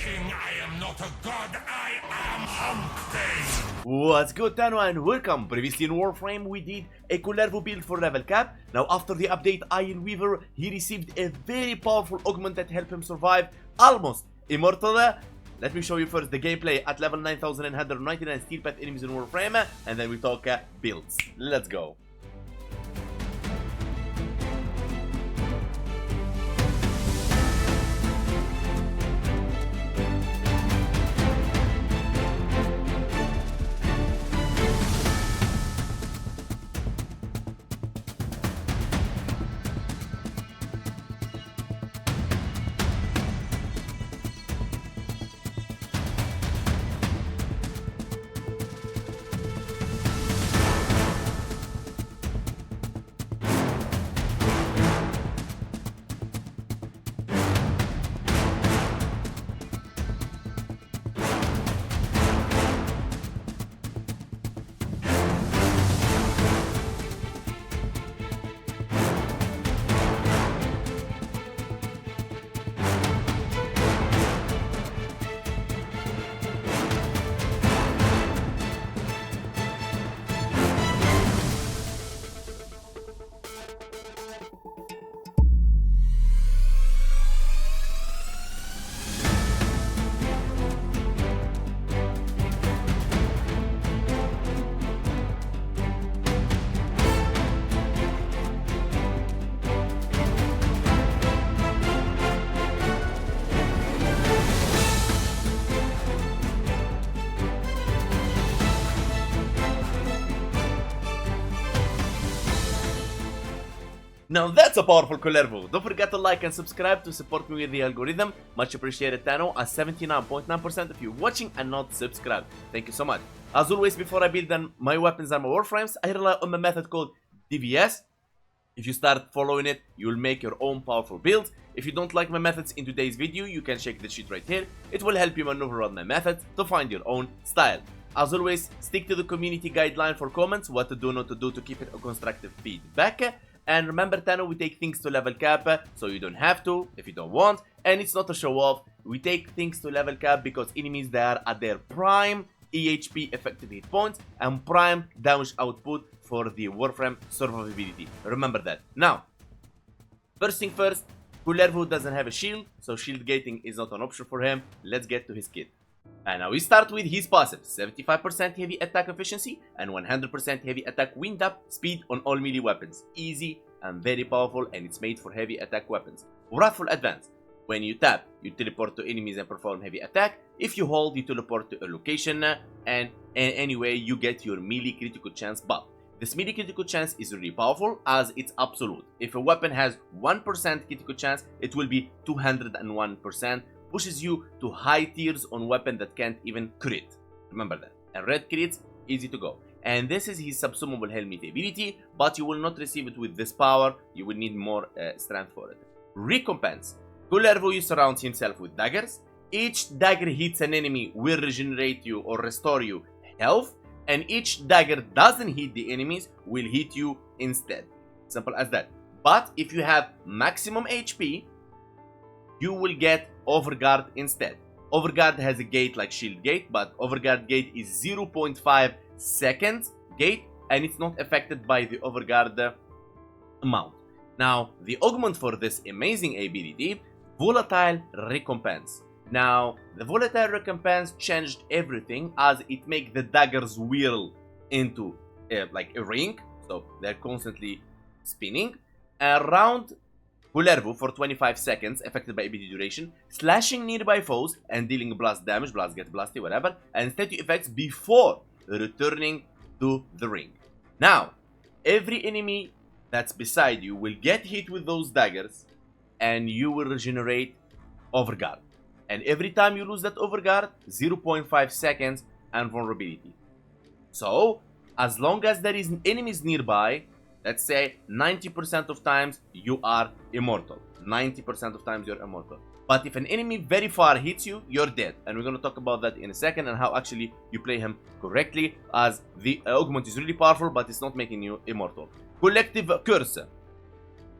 king, I am not a god, I am Undying! What's good, Tenno, and welcome. Previously in Warframe we did a Kullervo build for level cap. Now after the update Iron Weaver, he received a very powerful augment that helped him survive almost immortal. Let me show you first the gameplay at level 9199 steel path enemies in Warframe, and then we talk builds. Let's go. Now that's a powerful Kullervo. Don't forget to like and subscribe to support me with the algorithm. Much appreciated, Tenno, as 79.9% of you watching and not subscribed. Thank you so much. As always, before I build my weapons and my warframes, I rely on a method called DVS. If you start following it, you'll make your own powerful builds. If you don't like my methods in today's video, you can check the sheet right here. It will help you maneuver on my methods to find your own style. As always, stick to the community guideline for comments, what to do, not to do to keep it a constructive feedback. And remember, Tenno, we take things to level cap, so you don't have to if you don't want. And it's not a show off. We take things to level cap because enemies they are at their prime EHP effective hit points and prime damage output for the Warframe survivability. Remember that. Now, first thing first, Kullervo doesn't have a shield, so shield gating is not an option for him. Let's get to his kit. And now we start with his passive, 75% heavy attack efficiency and 100% heavy attack wind up speed on all melee weapons. Easy and very powerful, and it's made for heavy attack weapons. Wrathful advance. When you tap, you teleport to enemies and perform heavy attack. If you hold, you teleport to a location, and anyway you get your melee critical chance buff. This melee critical chance is really powerful as it's absolute. If a weapon has 1% critical chance, it will be 201%. Pushes you to high tiers on weapon that can't even crit. Remember that. And red crits, easy to go. And this is his subsumable Helminth ability, but you will not receive it with this power. You will need more strength for it. Recompense. Kullervo surrounds himself with daggers. Each dagger hits an enemy will regenerate you or restore you health, and each dagger doesn't hit the enemies will hit you instead. Simple as that. But if you have maximum HP, you will get Overguard instead. Overguard has a gate like shield gate, but Overguard gate is 0.5 seconds gate, and it's not affected by the Overguard amount. Now, the augment for this amazing ability, Volatile Recompense. Now, the Volatile Recompense changed everything as it makes the daggers whirl into like a ring, so they're constantly spinning around Kullervo for 25 seconds, affected by ability duration, slashing nearby foes and dealing blast damage, blast get blasty, whatever, and statue effects before returning to the ring. Now, every enemy that's beside you will get hit with those daggers, and you will regenerate Overguard. And every time you lose that Overguard, 0.5 seconds and vulnerability. So, as long as there is enemies nearby, let's say 90% of times you are immortal. 90% of times you're immortal. But if an enemy very far hits you, you're dead. And we're going to talk about that in a second and how actually you play him correctly, as the augment is really powerful, but it's not making you immortal. Collective Curse.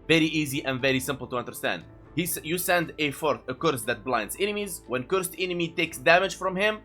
Very easy and very simple to understand. You send a curse that blinds enemies. When cursed enemy takes damage from him,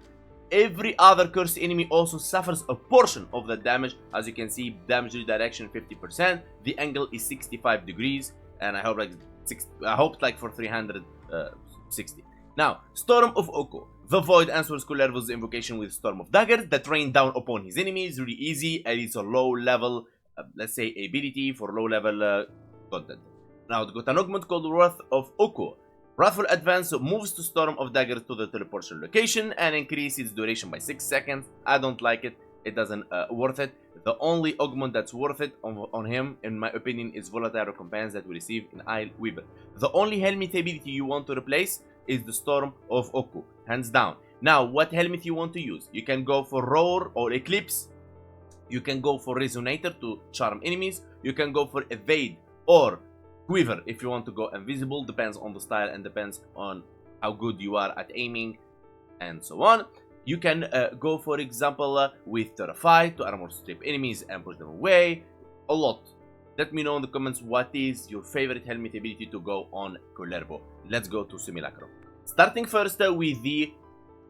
every other cursed enemy also suffers a portion of that damage. As you can see, damage redirection 50%. The angle is 65 degrees, and I hope like for 360. Now, Storm of Oko. The Void answers Kullervo's invocation with Storm of Daggers that rain down upon his enemies. Really easy, and it's a low level, let's say, ability for low level content. Now, it's got an augment called Wrath of Oko. Wrathful Advance moves to Storm of Daggers to the teleportation location and increases its duration by 6 seconds. I don't like it. It doesn't worth it. The only augment that's worth it on him, in my opinion, is Volatile Recompense that we receive in Isle Weaver. The only Helminth ability you want to replace is the Storm of Oko, hands down. Now, what Helminth you want to use? You can go for Roar or Eclipse. You can go for Resonator to charm enemies. You can go for Evade or Quiver if you want to go invisible. Depends on the style and depends on how good you are at aiming and so on. You can go, for example, with Terrify to armor strip enemies and push them away. A lot. Let me know in the comments what is your favorite Helminth ability to go on Kullervo. Let's go to Simulacrum. Starting first with the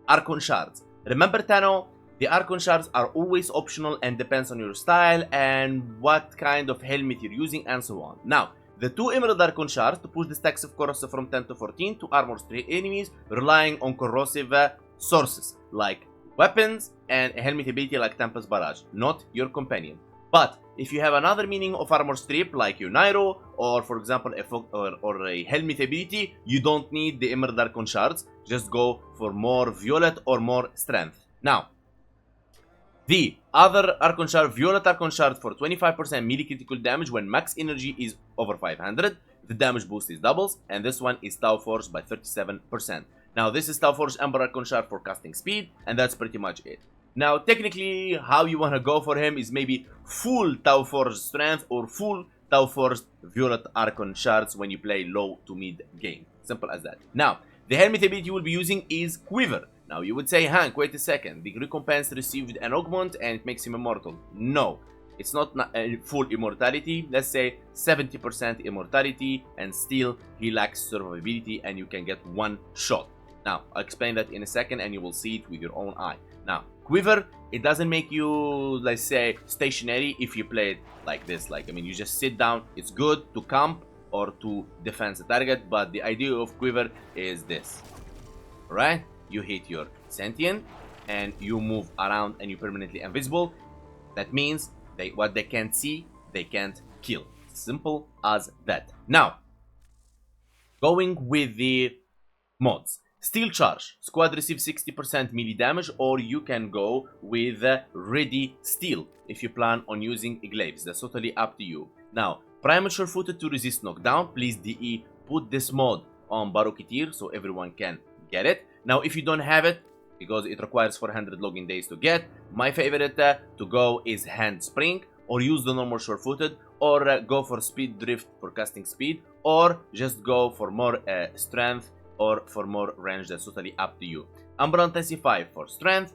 Archon shards. Remember, Tenno, the Archon shards are always optional and depends on your style and what kind of Helminth you're using and so on. Now, the 2 Emerald Archon shards to push the stacks of corrosive from 10 to 14 to armor strip enemies, relying on corrosive sources like weapons and a Helminth ability like Tempest Barrage, not your companion. But if you have another meaning of armor strip like your Nairo or for example a Helminth ability, you don't need the Emerald Archon shards. Just go for more Violet or more Strength. Now, the other Archon shard, Violet Archon shard for 25% melee critical damage when max energy is over 500. The damage boost is doubles, and this one is Tau Force by 37%. Now, this is Tau Force Ember Archon shard for casting speed, and that's pretty much it. Now, technically, how you want to go for him is maybe full Tau Force Strength or full Tau Force Violet Archon shards when you play low to mid game. Simple as that. Now, the Helminth ability you will be using is Quiver. Now, you would say, Hank, wait a second. The Recompense received an augment and it makes him immortal. No, it's not a full immortality. Let's say 70% immortality, and still he lacks survivability and you can get one shot. Now, I'll explain that in a second and you will see it with your own eye. Now, Quiver, it doesn't make you, let's say, stationary if you play it like this. Like, I mean, you just sit down. It's good to camp or to defend the target, but the idea of Quiver is this. Alright? You hit your sentient and you move around and you're permanently invisible. That means what they can't see, they can't kill. Simple as that. Now, going with the mods. Steel Charge. Squad receives 60% melee damage, or you can go with Ready Steel if you plan on using Glaives. That's totally up to you. Now, Premature Footed to resist knockdown. Please DE put this mod on Barocketeer so everyone can get it. Now, if you don't have it, because it requires 400 login days to get, my favorite to go is Handspring, or use the normal Sure-Footed, or go for Speed Drift for casting speed, or just go for more strength or for more range. That's totally up to you. Umbral Intensify for strength,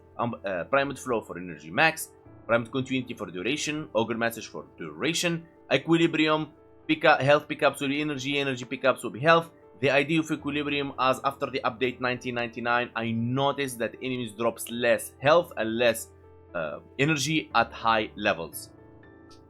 Primed Flow for energy max, Primed Continuity for duration, Ogre Message for duration, Equilibrium, health pickups will be energy, energy pickups will be health. The idea of Equilibrium, as after the update 1999, I noticed that enemies drops less health and less energy at high levels.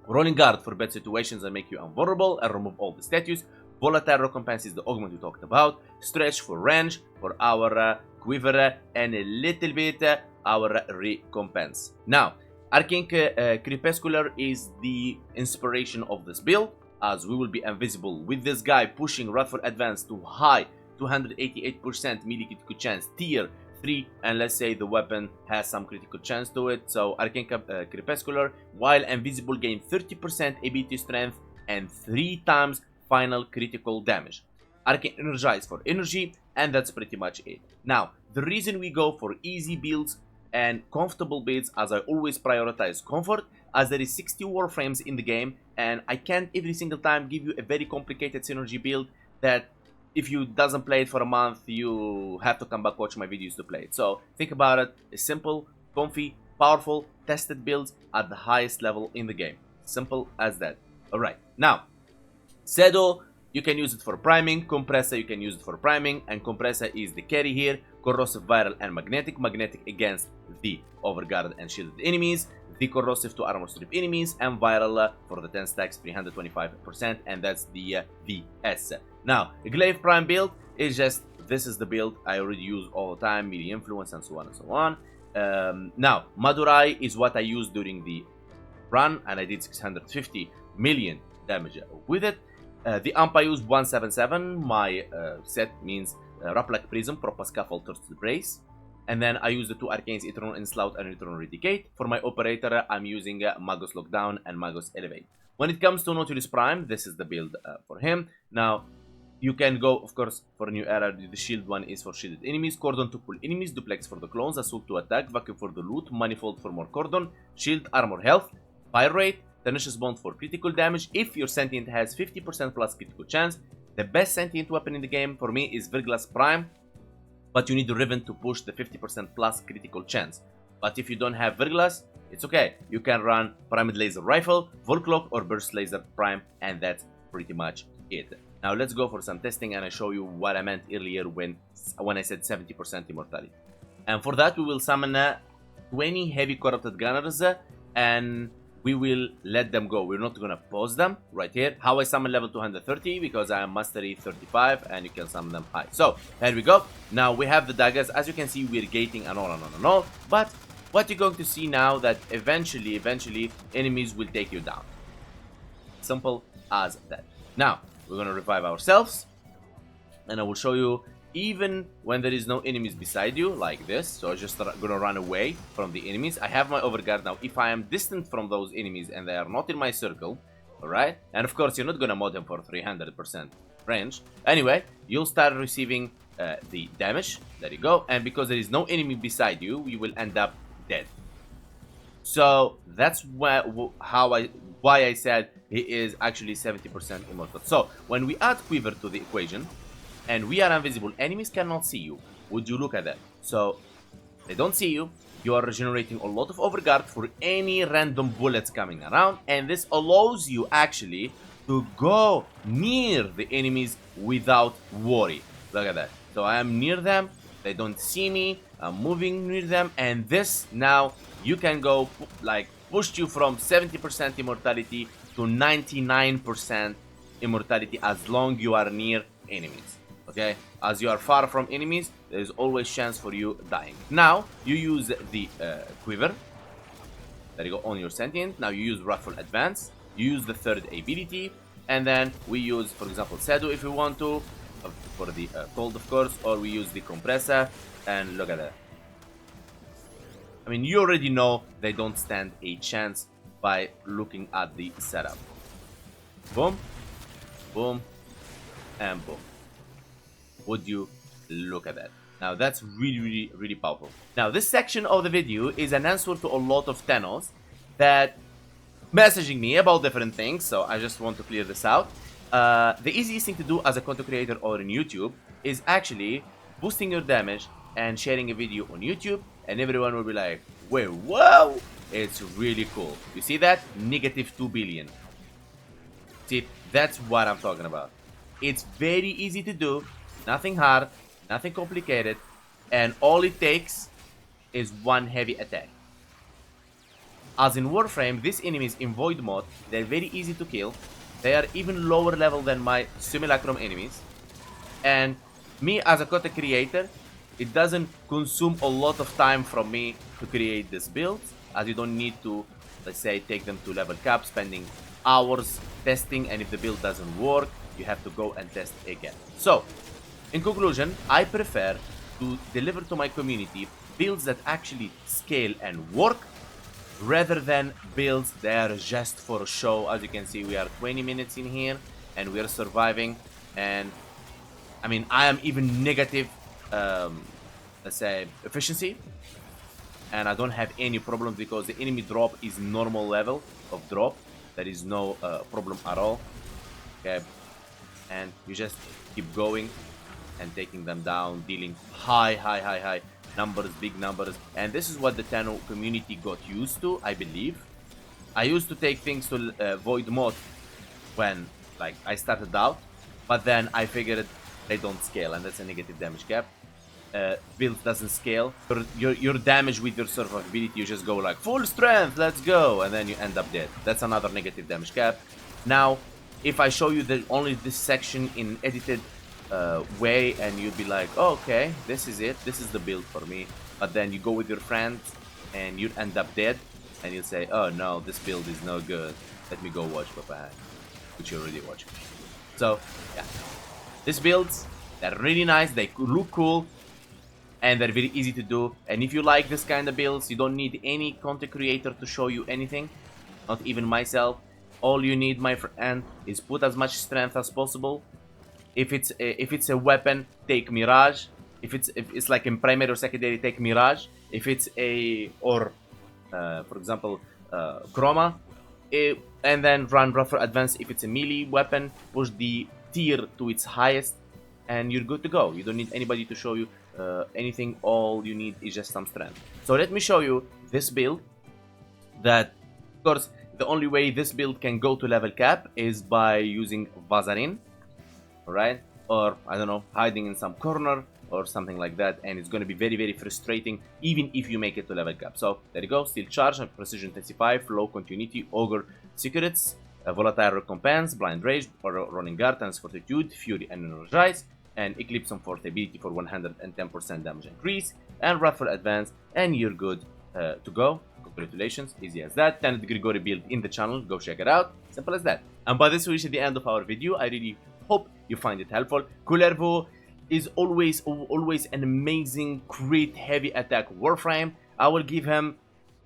Rolling Guard for bad situations and make you invulnerable and remove all the status. Volatile Recompense is the augment we talked about. Stretch for range for our Quiver and a little bit our Recompense. Now, Arcane Crepuscular is the inspiration of this build, as we will be invisible with this guy pushing Wrathful Advance to high 288% melee critical chance tier 3, and let's say the weapon has some critical chance to it. So Arcane Crepuscular, while invisible, gain 30% ability strength and 3 times final critical damage. Arcane Energize for energy, and that's pretty much it. Now, the reason we go for easy builds and comfortable builds, as I always prioritize comfort, as there is 60 Warframes in the game, and I can't every single time give you a very complicated synergy build that if you doesn't play it for a month, you have to come back watch my videos to play it. So think about it, a simple, comfy, powerful, tested builds at the highest level in the game. Simple as that. Alright, now, Sedo You can use it for priming. Compressor, you can use it for priming, and compressor is the carry here. Corrosive, viral, and magnetic. Magnetic against the overguarded and shielded enemies. The corrosive to armor strip enemies, and viral for the 10 stacks 325%, and that's the VS. Now, a glaive prime build is just, this is the build I already use all the time, melee influence and so on and so on. Now, Madurai is what I used during the run, and I did 650 million damage with it. The amp I used 177. My set means Raplak Prism, Propa Scaffold, Thirsty Brace. And then I use the two arcanes, Eternal Enslout and Eternal Redicate. For my operator, I'm using Magus Lockdown and Magus Elevate. When it comes to Nautilus Prime, this is the build for him. Now, you can go, of course, for a new era. The shield one is for shielded enemies, Cordon to pull enemies, Duplex for the clones, Assault to attack, Vacuum for the loot, Manifold for more Cordon, Shield, Armor, Health, Fire Rate, Tenacious Bond for critical damage. If your Sentient has 50% plus critical chance, the best Sentient weapon in the game for me is Virglass Prime. But you need the Riven to push the 50% plus critical chance. But if you don't have Virglass, it's okay. You can run Primed Laser Rifle, Volclock, or Burst Laser Prime, and that's pretty much it. Now let's go for some testing, and I show you what I meant earlier when I said 70% immortality. And for that, we will summon 20 heavy corrupted gunners, and we will let them go. We're not gonna pause them right here. How I summon level 230, because I am mastery 35 and you can summon them high. So here we go. Now we have the daggers. As you can see, we're gating and all and all and all. But what you're going to see now, that eventually enemies will take you down. Simple as that. Now we're gonna revive ourselves, and I will show you even when there is no enemies beside you, like this. So I'm just gonna run away from the enemies. I have my overguard now. If I am distant from those enemies and they are not in my circle, alright? And of course, you're not gonna mod them for 300% range. Anyway, you'll start receiving the damage. There you go. And because there is no enemy beside you, you will end up dead. So that's why I said he is actually 70% immortal. So when we add Quiver to the equation, and we are invisible, enemies cannot see you. Would you look at that? So they don't see you. You are regenerating a lot of overguard for any random bullets coming around, and this allows you actually to go near the enemies without worry. Look at that. So I am near them, they don't see me, I'm moving near them, and this now you can go like push you from 70% immortality to 99% immortality as long you are near enemies. Okay, as you are far from enemies, there is always chance for you dying. Now you use the quiver. There you go, on your sentient. Now you use Wrathful Advance. You use the third ability, and then we use, for example, Sedu if we want to, for the cold, of course, or we use the compressor. And look at that. I mean, you already know they don't stand a chance by looking at the setup. Boom, boom, and boom. Would you look at that? Now that's really powerful. Now this section of the video is an answer to a lot of Tennos that messaging me about different things, so I just want to clear this out. The easiest thing to do as a content creator or in YouTube is actually boosting your damage and sharing a video on YouTube, and everyone will be like, wait, whoa, it's really cool. You see that? Negative 2 billion. See, that's what I'm talking about. It's very easy to do. Nothing hard, nothing complicated, and all it takes is one heavy attack. As in Warframe, these enemies in Void mode, they're very easy to kill. They are even lower level than my Simulacrum enemies. And me as a content creator, it doesn't consume a lot of time from me to create this build, as you don't need to, let's say, take them to level cap, spending hours testing, and if the build doesn't work, you have to go and test again. So, in conclusion, I prefer to deliver to my community builds that actually scale and work, rather than builds that are just for show. As you can see, we are 20 minutes in here, and we are surviving, and I mean, I am even negative, let's say, efficiency, and I don't have any problem because the enemy drop is normal level of drop. There is no problem at all. Okay, and you just keep going and taking them down, dealing high numbers, big numbers. And this is what the Tenno community got used to, I believe. I used to take things to Void mode when, like, I started out, but then I figured they don't scale, and that's a negative damage cap. Build doesn't scale. Your damage with your survivability, you just go like full strength, let's go, and then you end up dead. That's another negative damage cap. Now, if I show you only this section in edited way, and you'd be like, oh, okay, this is it, this is the build for me, but then you go with your friends and you end up dead, and you'll say, oh no, this build is no good, let me go watch Papa, which you already watched. So yeah, these builds, they're really nice, they look cool, and they're very easy to do. And if you like this kind of builds, you don't need any content creator to show you anything, not even myself. All you need, my friend, is put as much strength as possible. If it's a weapon, take Mirage. If it's like in primary or secondary, take Mirage. If it's for example, Chroma, and then run Rougher Advance. If it's a melee weapon, push the tier to its highest, and you're good to go. You don't need anybody to show you anything. All you need is just some strength. So let me show you this build. That, of course, the only way this build can go to level cap is by using Vazarin, alright? Or, I don't know, hiding in some corner or something like that, and it's going to be very, very frustrating even if you make it to level cap. So, there you go, Steel Charge, Precision Intensify, Flow, Continuity, Ogre, Secrets, Volatile Recompense, Blind Rage, Running Guard, Fortitude, Fury, and Energize, and Eclipse on Force ability for 110% damage increase, and Wrathful Advance, and you're good to go. Congratulations, easy as that. Tenno Grigory build in the channel, go check it out. Simple as that. And by this we reach the end of our video. I really hope you find it helpful. Kullervo is always an amazing crit heavy attack Warframe. I will give him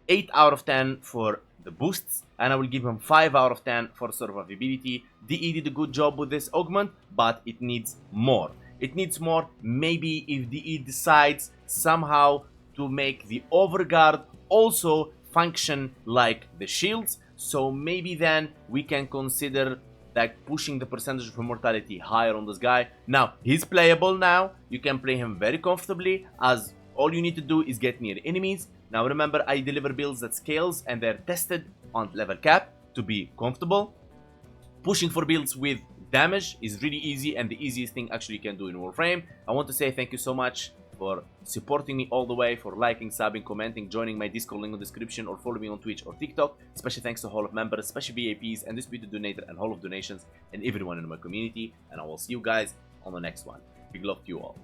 8 out of 10 for the boosts, and I will give him 5 out of 10 for survivability. DE did a good job with this augment, but it needs more. It needs more. Maybe if DE decides somehow to make the overguard also function like the shields, so maybe then we can consider like pushing the percentage of immortality higher on this guy. Now, he's playable now. You can play him very comfortably, as all you need to do is get near enemies. Now remember, I deliver builds that scales and they're tested on level cap to be comfortable. Pushing for builds with damage is really easy, and the easiest thing actually you can do in Warframe. I want to say thank you so much for supporting me all the way, for liking, subbing, commenting, joining my Discord link in the description, or following me on Twitch or TikTok. Special thanks to Hall of Members, special VIPs, and Disputed Donator, and Hall of Donations, and everyone in my community. And I will see you guys on the next one. Big love to you all.